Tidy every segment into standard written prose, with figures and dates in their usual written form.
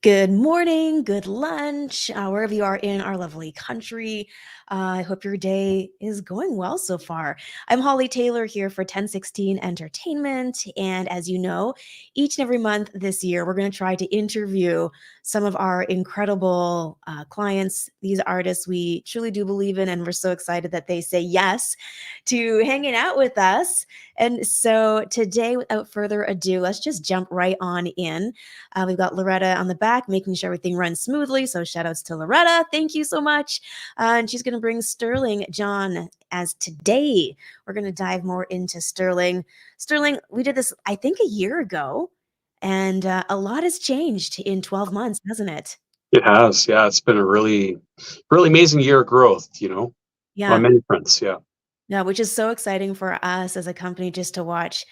Good morning, good lunch, wherever you are in our lovely country. I hope your day is going well so far. I'm Hollie Taylor here for 1016 Entertainment. And as you know, each and every month this year, we're going to try to interview some of our incredible clients, these artists we truly do believe in. And we're so excited that they say yes to hanging out with us. And so today, without further ado, let's just jump right on in. We've got Loretta on the back, making sure everything runs smoothly. So shout outs to Loretta. Thank you so much. And she's going to bring Stirling John as today. We're going to dive more into Stirling. Stirling, we did this, I think, a year ago. And a lot has changed in 12 months, hasn't it? It has, yeah. It's been a really, really amazing year of growth, on Yeah. many fronts, yeah. Yeah, which is so exciting for us as a company just to watch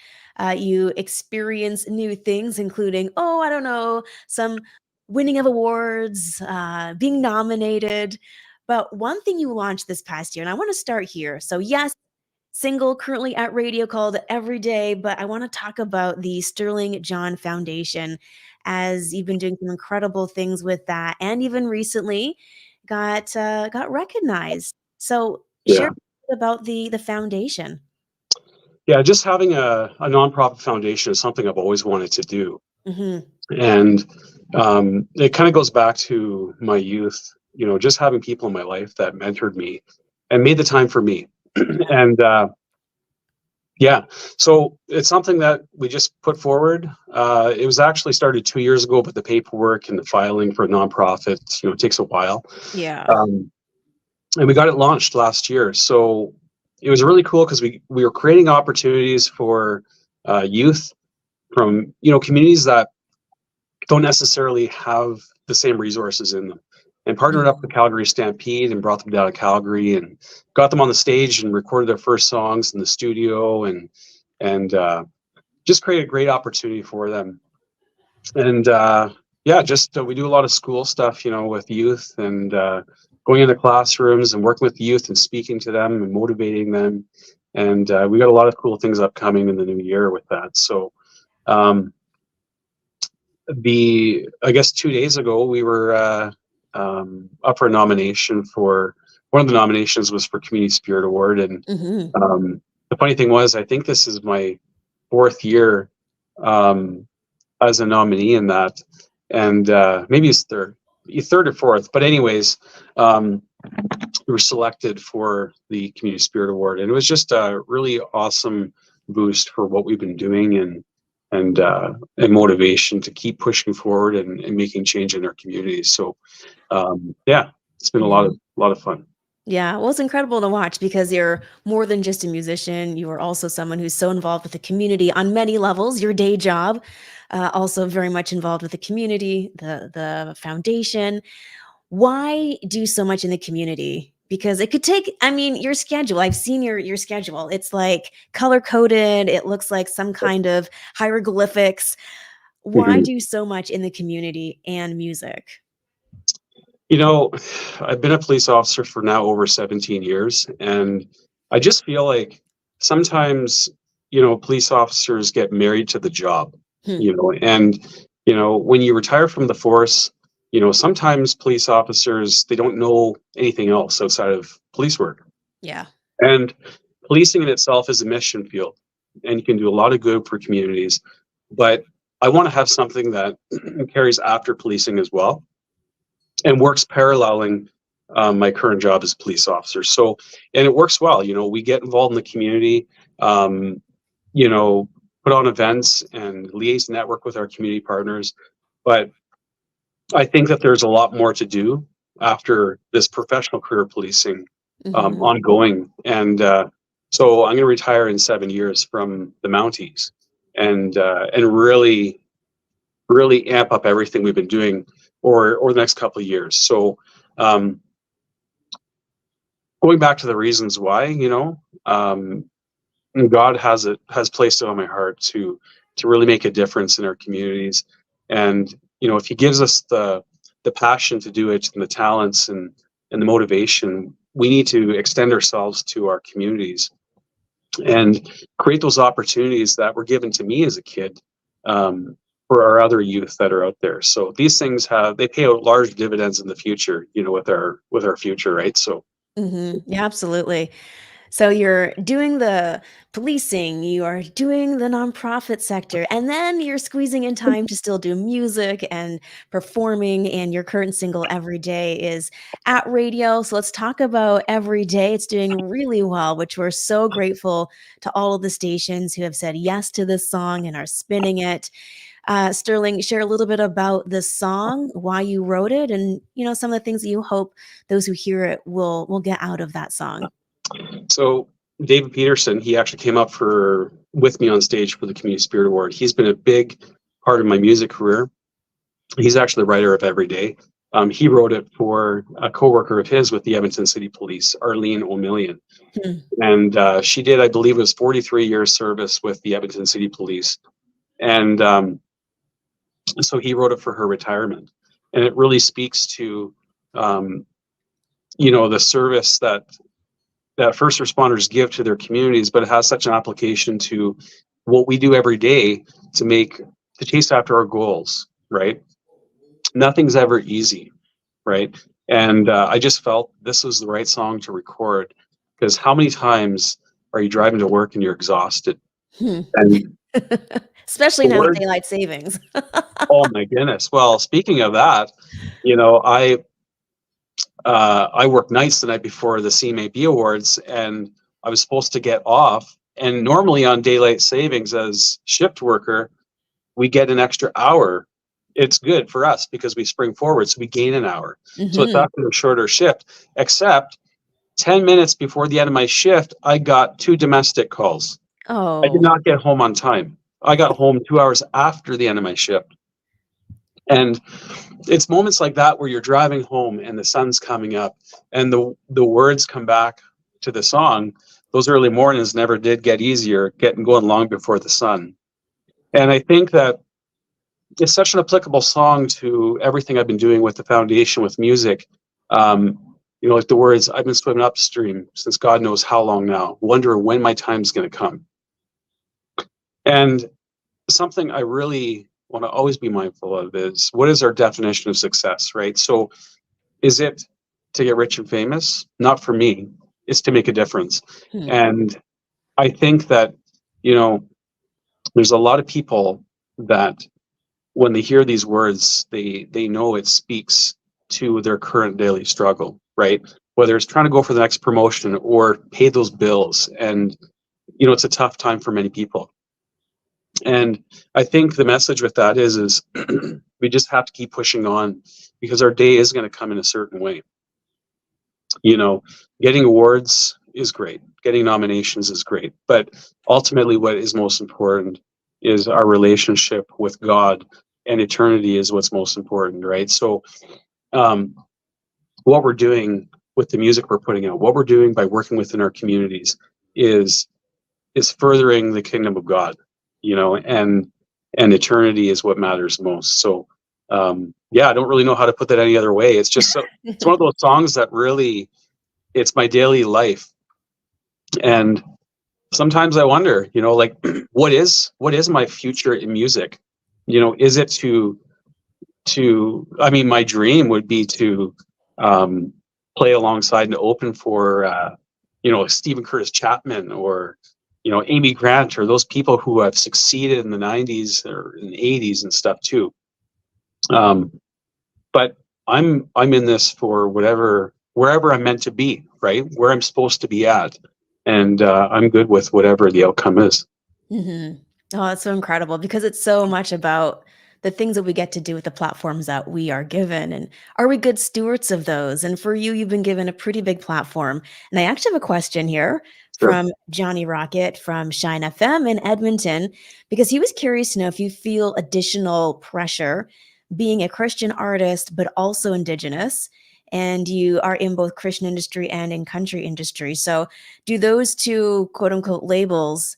you experience new things, including, oh, I don't know, some winning of awards, being nominated. But one thing you launched this past year, and I want to start here. So, yes, single currently at radio called Every Day, but I want to talk about the Stirling John Foundation as you've been doing some incredible things with that, and even recently got recognized. So share Yeah. a bit about the foundation. Yeah, just having a nonprofit foundation is something I've always wanted to do. Hmm. And it kind of goes back to my youth, just having people in my life that mentored me and made the time for me. And yeah, so it's something that we just put forward. It was actually started 2 years ago, but the paperwork and the filing for a nonprofit, it takes a while. Yeah. Um, and we got it launched last year. So it was really cool because we were creating opportunities for youth from communities that don't necessarily have the same resources in them, and partnered up with Calgary Stampede and brought them down to Calgary and got them on the stage and recorded their first songs in the studio and just created a great opportunity for them. And yeah, just we do a lot of school stuff, with youth and going into classrooms and working with youth and speaking to them and motivating them. And we got a lot of cool things upcoming in the new year with that. So um, I guess 2 days ago, we were up for a nomination for one of the nominations was for Community Spirit Award. And Hmm. the funny thing was, I think this is my fourth year as a nominee in that, and maybe it's third or fourth. But anyways, we were selected for the Community Spirit Award, and it was just a really awesome boost for what we've been doing and motivation to keep pushing forward and making change in our communities. So yeah, it's been a Hmm. lot of fun. Yeah, well, it's incredible to watch because you're more than just a musician. You are also someone who's so involved with the community on many levels. Your day job, also very much involved with the community, the foundation. Why do so much in the community? Because it could take, I mean, your schedule. I've seen your schedule. It's like color coded. It looks like some kind of hieroglyphics. Why Mhm. do so much in the community and music? You know, I've been a police officer for now over 17 years, and I just feel like sometimes, police officers get married to the job, Hmm. and, when you retire from the force, sometimes police officers, they don't know anything else outside of police work. Yeah. And policing in itself is a mission field, and you can do a lot of good for communities, but I want to have something that carries after policing as well and works paralleling my current job as a police officer. So, and it works well. We get involved in the community, um, put on events and liaise network with our community partners. But I think that there's a lot more to do after this professional career policing Hmm. ongoing. And so I'm going to retire in 7 years from the Mounties and really amp up everything we've been doing or the next couple of years. So um, going back to the reasons why, God has placed it on my heart to really make a difference in our communities. And if He gives us the passion to do it and the talents and the motivation, we need to extend ourselves to our communities and create those opportunities that were given to me as a kid. for our other youth that are out there. So these things they pay out large dividends in the future, with our future, right? So Yeah, absolutely. So you're doing the policing, you are doing the nonprofit sector, and then you're squeezing in time to still do music and performing. And your current single, Every Day, is at radio. So let's talk about Every Day. It's doing really well, which we're so grateful to all of the stations who have said yes to this song and are spinning it. Sterling, share a little bit about this song, why you wrote it, and some of the things that you hope those who hear it will get out of that song. So David Peterson, he actually came up with me on stage for the Community Spirit Award. He's been a big part of my music career. He's actually the writer of Every Day. He wrote it for a coworker of his with the Edmonton City Police, Arlene O'Million. And she did, I believe, it was 43 years service with the Edmonton City Police. And so he wrote it for her retirement. And it really speaks to, the service that first responders give to their communities, but it has such an application to what we do every day to chase after our goals, right? Nothing's ever easy, right? And I just felt this was the right song to record, because how many times are you driving to work and you're exhausted? And especially the now with word, daylight savings. oh my goodness. Well, speaking of that, I worked nights the night before the CMAB Awards, and I was supposed to get off. And normally on daylight savings as shift worker, we get an extra hour. It's good for us because we spring forward, so we gain an hour. So it's after a shorter shift, except 10 minutes before the end of my shift, I got 2 domestic calls. I did not get home on time. I got home 2 hours after the end of my shift. And it's moments like that where you're driving home and the sun's coming up and the words come back to the song. Those early mornings never did get easier, getting going long before the sun. And I think that it's such an applicable song to everything I've been doing with the foundation, with music. Like the words, I've been swimming upstream since God knows how long now, wonder when my time's going to come. And something I really want to always be mindful of is, what is our definition of success, right? So is it to get rich and famous? Not for me. It's to make a difference. And I think that, there's a lot of people that when they hear these words, they know it speaks to their current daily struggle, right? Whether it's trying to go for the next promotion or pay those bills. And, it's a tough time for many people. And I think the message with that is we just have to keep pushing on, because our day is going to come in a certain way. Getting awards is great. Getting nominations is great. But ultimately what is most important is our relationship with God, and eternity is what's most important, right? So what we're doing with the music we're putting out, what we're doing by working within our communities is furthering the kingdom of God, and eternity is what matters most. So I don't really know how to put that any other way. It's just it's one of those songs that really, it's my daily life. And sometimes I wonder, what is my future in music? Is it I mean, my dream would be to play alongside and open for Stephen Curtis Chapman, or Amy Grant, or those people who have succeeded in the 90s or in the 80s and stuff too. But I'm in this for wherever I'm meant to be, right? Where I'm supposed to be at. And I'm good with whatever the outcome is. Oh, that's so incredible, because it's so much about the things that we get to do with the platforms that we are given. And are we good stewards of those? And for you, you've been given a pretty big platform. And I actually have a question here from Johnny Rocket from Shine FM in Edmonton, because he was curious to know if you feel additional pressure being a Christian artist, but also Indigenous. And you are in both Christian industry and in country industry. So do those two quote unquote labels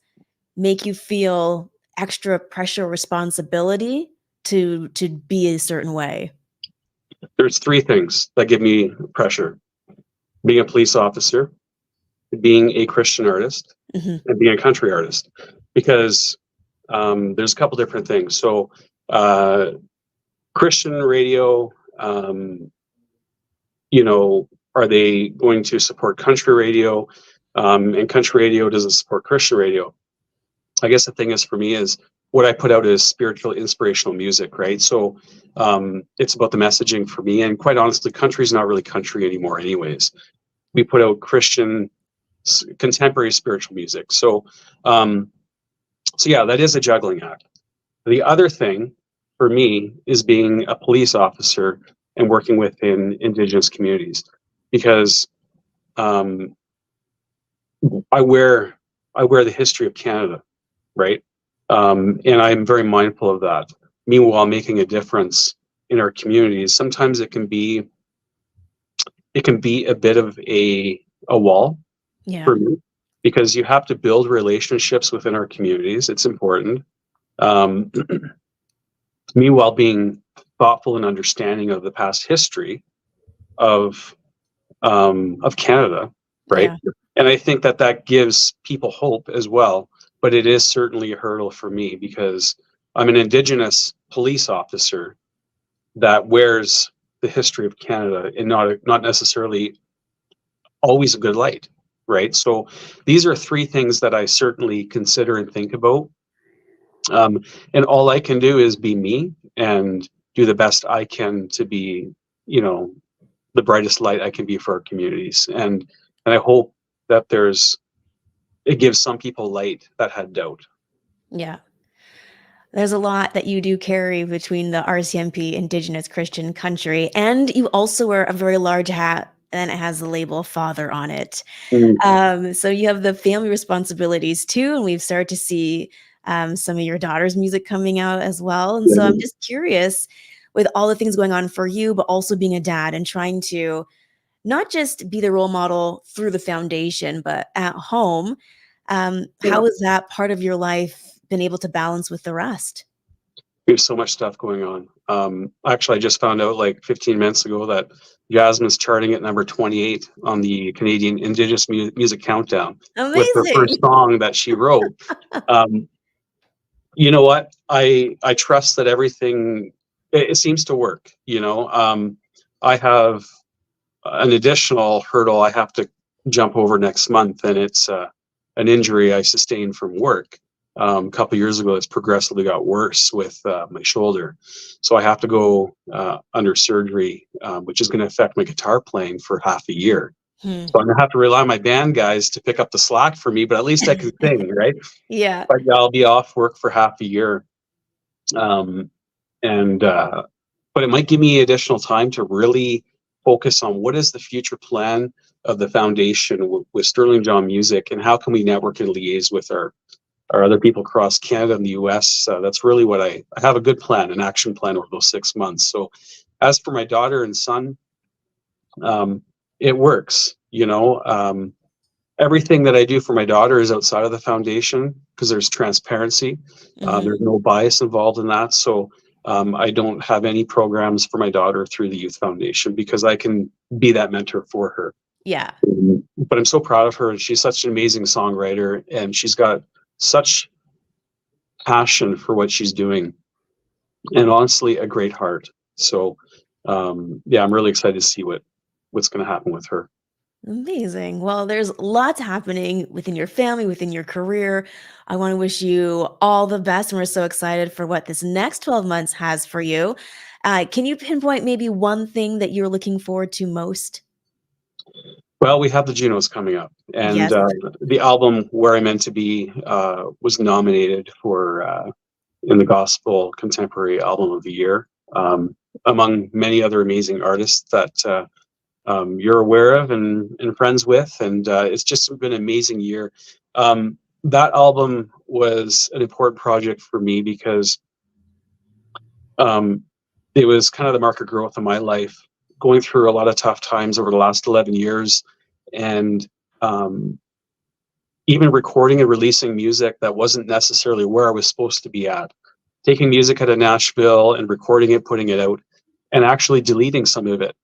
make you feel extra pressure, responsibility to be a certain way? There's 3 things that give me pressure: being a police officer, being a Christian artist, and being a country artist. Because there's a couple different things. So uh, Christian radio, you know, are they going to support country radio? And country radio doesn't support Christian radio. I guess the thing is for me is what I put out is spiritual, inspirational music, right? So it's about the messaging for me. And quite honestly, country's not really country anymore, anyways. We put out Christian, contemporary spiritual music. So, so yeah, that is a juggling act. The other thing for me is being a police officer and working within Indigenous communities, because um, I wear the history of Canada, right? And I'm very mindful of that. Meanwhile, making a difference in our communities, sometimes it can be a bit of a wall Yeah. for me, because you have to build relationships within our communities. It's important. Um, Meanwhile, being thoughtful and understanding of the past history of Canada, right? Yeah. And I think that that gives people hope as well. But it is certainly a hurdle for me, because I'm an Indigenous police officer that wears the history of Canada in not necessarily always a good light, right? So these are three things that I certainly consider and think about. And all I can do is be me and do the best I can to be, you know, the brightest light I can be for our communities. And I hope that it gives some people light that had doubt. Yeah. There's a lot that you do carry between the RCMP Indigenous Christian Country, and you also wear a very large hat, and it has the label father on it. Mm, So you have the family responsibilities too, and we've started to see some of your daughter's music coming out as well. And so I'm yeah. just curious, with all the things going on for you, but also being a dad and trying to not just be the role model through the foundation, but at home, how has that part of your life been able to balance with the rest? We have so much stuff going on. Actually, I just found out like 15 minutes ago that Yasmin's charting at number 28 on the Canadian Indigenous Music Countdown with her first Amazing. song that she wrote. Um, you know what? I trust that everything it seems to work. You know, I have an additional hurdle I have to jump over next month, and it's an injury I sustained from work a couple years ago. It's progressively got worse with my shoulder, so I have to go under surgery, which is going to affect my guitar playing for half a year. Hmm. So I'm gonna have to rely on my band guys to pick up the slack for me, but at least I can sing, right? Yeah. But yeah, I'll be off work for half a year, um, and but it might give me additional time to really focus on what is the future plan of the foundation with Stirling John Music, and how can we network and liaise with our other people across Canada and the US. That's really what I have, a good plan, an action plan over those 6 months. So as for my daughter and son, it works, you know. Everything that I do for my daughter is outside of the foundation, because there's transparency. Hmm. There's no bias involved in that. So I don't have any programs for my daughter through the Youth Foundation, because I can be that mentor for her. Yeah. But I'm so proud of her, and she's such an amazing songwriter, and she's got such passion for what she's doing, and honestly, a great heart. So yeah, I'm really excited to see what's going to happen with her. Amazing. Well, there's lots happening within your family, within your career. I want to wish you all the best, and we're so excited for what this next 12 months has for you. Can you pinpoint maybe one thing that you're looking forward to most? Well, we have the Junos coming up, and Yes. the album "Where I Meant to Be" was nominated for in the Gospel Contemporary Album of the Year, among many other amazing artists that you're aware of and friends with, and it's just been an amazing year. That album was an important project for me, because um, it was kind of the mark of growth in my life, going through a lot of tough times over the last 11 years, and um, even recording and releasing music that wasn't necessarily where I was supposed to be at. Taking music out of Nashville and recording it, putting it out, and actually deleting some of it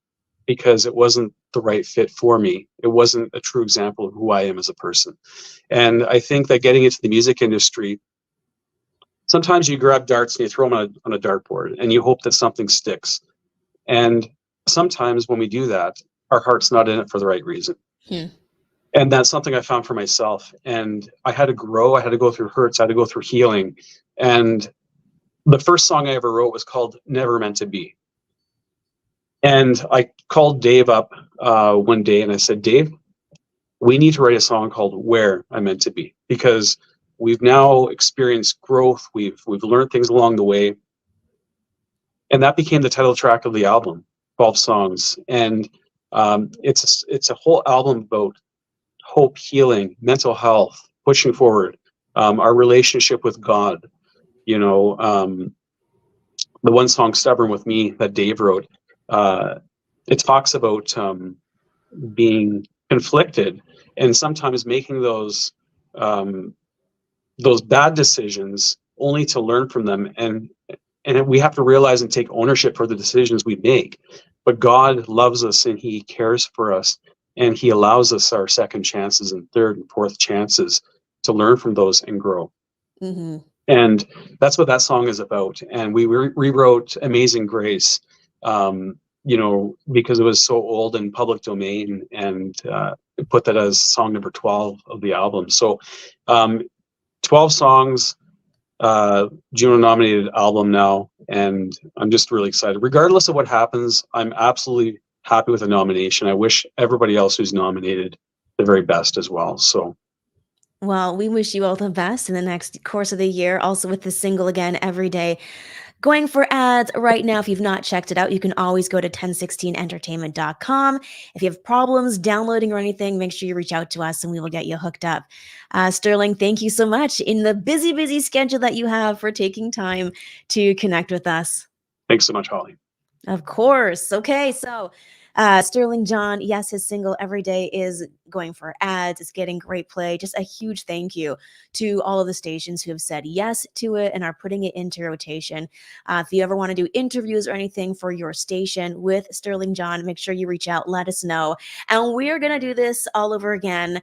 because it wasn't the right fit for me. It wasn't a true example of who I am as a person. And I think that getting into the music industry sometimes you grab darts and you throw them on a dartboard and you hope that something sticks. And sometimes when we do that, our heart's not in it for the right reason. Hmm. And that's something I found for myself. And I had to grow. I had to go through hurts. I had to go through healing. And the first song I ever wrote was called Never Meant to Be. And I called Dave up one day and I said, Dave, we need to write a song called Where I Meant to Be, because we've now experienced growth. We've learned things along the way. And that became the title track of the album, 12 songs. And it's a whole album about hope, healing, mental health, pushing forward, our relationship with God. You know, the one song, Stubborn with Me, that Dave wrote, it talks about being conflicted and sometimes making those bad decisions only to learn from them. And we have to realize and take ownership for the decisions we make. But God loves us and he cares for us, and he allows us our second chances and third and fourth chances to learn from those and grow. Mm-hmm. And that's what that song is about. And we rewrote Amazing Grace, you know, because it was so old and public domain, and put that as song number 12 of the album. So 12 songs, Juno nominated album now, and I'm just really excited. Regardless of what happens, I'm absolutely happy with the nomination. I wish everybody else who's nominated the very best as well. So Well, we wish you all the best in the next course of the year. Also, with the single again, Every Day, going for ads right now. If you've not checked it out, you can always go to 1016entertainment.com. If you have problems downloading or anything, make sure you reach out to us and we will get you hooked up. Sterling, thank you so much in the busy schedule that you have for taking time to connect with us. thanks so much, Holly. Of course. Okay, so Stirling John, yes, his single Every Day is going for ads. It's getting great play. Just a huge thank you to all of the stations who have said yes to it and are putting it into rotation. If you ever want to do interviews or anything for your station with Stirling John, make sure you reach out, let us know. And we're going to do this all over again,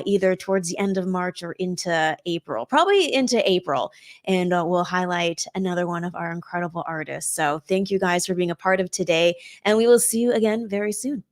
either towards the end of March or into April, probably into April. And we'll highlight another one of our incredible artists. So thank you guys for being a part of today. And we will see you again very soon.